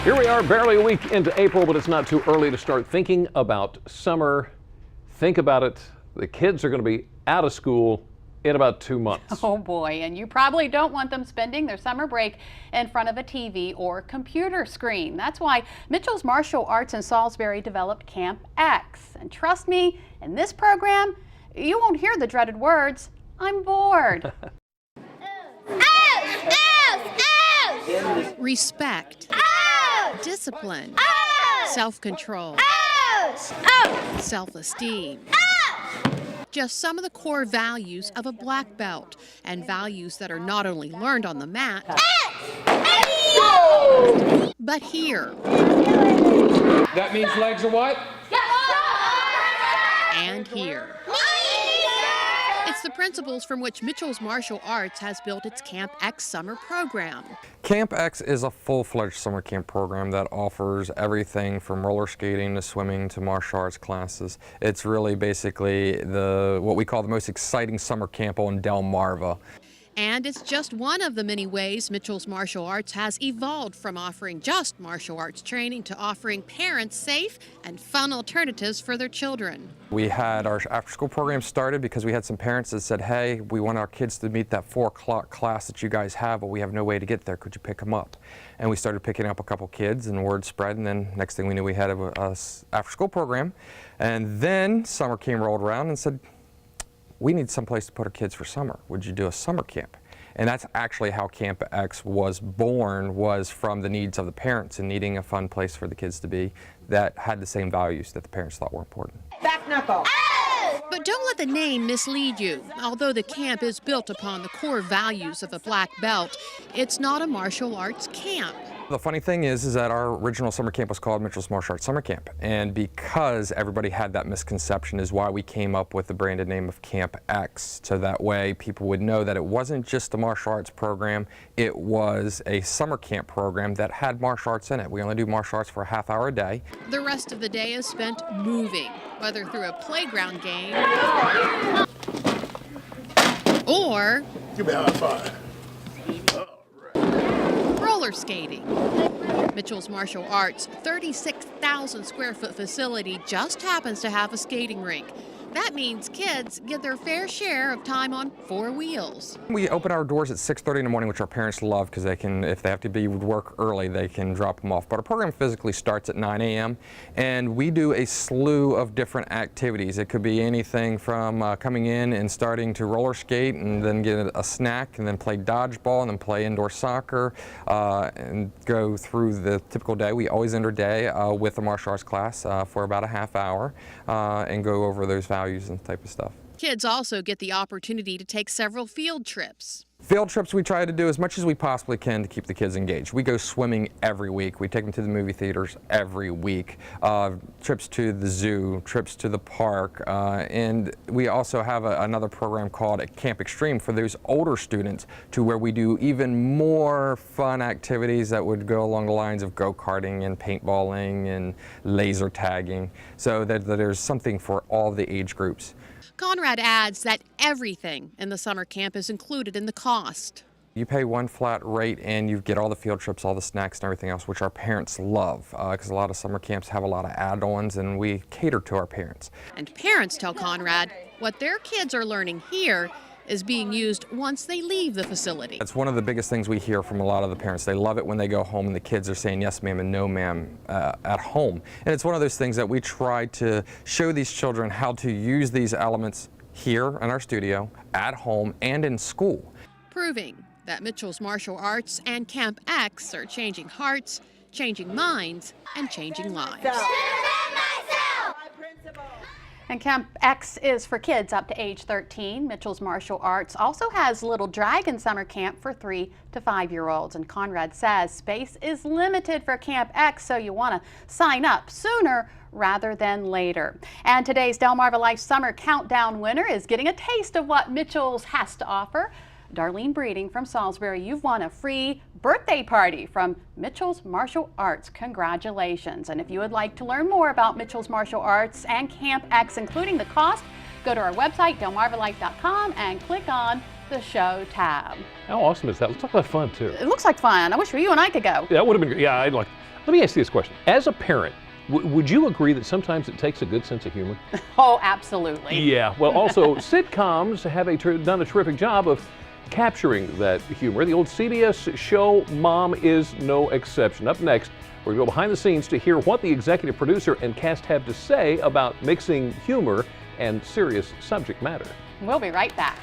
Here we are, barely a week into April, but it's not too early to start thinking about summer. Think about it. The kids are going to be out of school in about 2 months. Oh boy, and you probably don't want them spending their summer break in front of a TV or computer screen. That's why Mitchell's Martial Arts in Salisbury developed Camp X. And trust me, in this program, you won't hear the dreaded words, "I'm bored." Respect, discipline, self-control, self-esteem. Just some of the core values of a black belt, and values that are not only learned on the mat, but here. That means legs are what? And here. It's the principles from which Mitchell's Martial Arts has built its Camp X summer program. Camp X is a full-fledged summer camp program that offers everything from roller skating to swimming to martial arts classes. It's really basically what we call the most exciting summer camp on Delmarva. And it's just one of the many ways Mitchell's Martial Arts has evolved from offering just martial arts training to offering parents safe and fun alternatives for their children. We had our after-school program started because we had some parents that said, hey, we want our kids to meet that 4 o'clock class that you guys have, but we have no way to get there. Could you pick them up? And we started picking up a couple kids, and word spread, and then next thing we knew, we had a after-school program. And then summer came rolled around and said, we need someplace to put our kids for summer. Would you do a summer camp? And that's actually how Camp X was born, was from the needs of the parents and needing a fun place for the kids to be that had the same values that the parents thought were important. Back knuckle. But don't let the name mislead you. Although the camp is built upon the core values of a black belt, it's not a martial arts camp. The funny thing is that our original summer camp was called Mitchell's Martial Arts Summer Camp, and because everybody had that misconception is why we came up with the branded name of Camp X, so that way people would know that it wasn't just a martial arts program, it was a summer camp program that had martial arts in it. We only do martial arts for a half hour a day. The rest of the day is spent moving, whether through a playground game or Give me a high five. roller skating. Mitchell's Martial Arts' 36,000 square foot facility just happens to have a skating rink. That means kids get their fair share of time on 4 wheels. We open our doors at 6:30 in the morning, which our parents love because they can, if they have to be work early, they can drop them off. But our program physically starts at 9 a.m. and we do a slew of different activities. It could be anything from coming in and starting to roller skate and then get a snack and then play dodgeball and then play indoor soccer and go through the typical day. We always end our day with a martial arts class for about a half hour and go over those values and type of stuff. Kids also get the opportunity to take several field trips. Field trips we try to do as much as we possibly can to keep the kids engaged. We go swimming every week. We take them to the movie theaters every week. Trips to the zoo, trips to the park, and we also have another program called Camp Extreme for those older students, to where we do even more fun activities that would go along the lines of go-karting and paintballing and laser tagging, so that there's something for all the age groups. Conrad adds that everything in the summer camp is included in the cost. You pay one flat rate and you get all the field trips, all the snacks and everything else, which our parents love, because a lot of summer camps have a lot of add-ons and we cater to our parents. And parents tell Conrad what their kids are learning here is being used once they leave the facility. That's one of the biggest things we hear from a lot of the parents. They love it when they go home and the kids are saying yes ma'am and no ma'am at home. And it's one of those things that we try to show these children how to use these elements here in our studio, at home, and in school. Proving that Mitchell's Martial Arts and Camp X are changing hearts, changing minds, and changing lives. And Camp X is for kids up to age 13. Mitchell's Martial Arts also has Little Dragon Summer Camp for 3 to 5-year-olds. And Conrad says space is limited for Camp X, so you want to sign up sooner rather than later. And today's Delmarva Life Summer Countdown winner is getting a taste of what Mitchell's has to offer. Darlene Breeding from Salisbury, you've won a free birthday party from Mitchell's Martial Arts. Congratulations. And if you would like to learn more about Mitchell's Martial Arts and Camp X, including the cost, go to our website, delmarvalife.com, and click on the Show tab. How awesome is that? Let's talk about fun too. It looks like fun. I wish you and I could go. That would have been great. Yeah, I'd like. Let me ask you this question. As a parent, would you agree that sometimes it takes a good sense of humor? Oh, absolutely. Yeah. Well, also sitcoms have done a terrific job of capturing that humor. The old CBS show Mom is no exception. Up next, we're going to go behind the scenes to hear what the executive producer and cast have to say about mixing humor and serious subject matter. We'll be right back.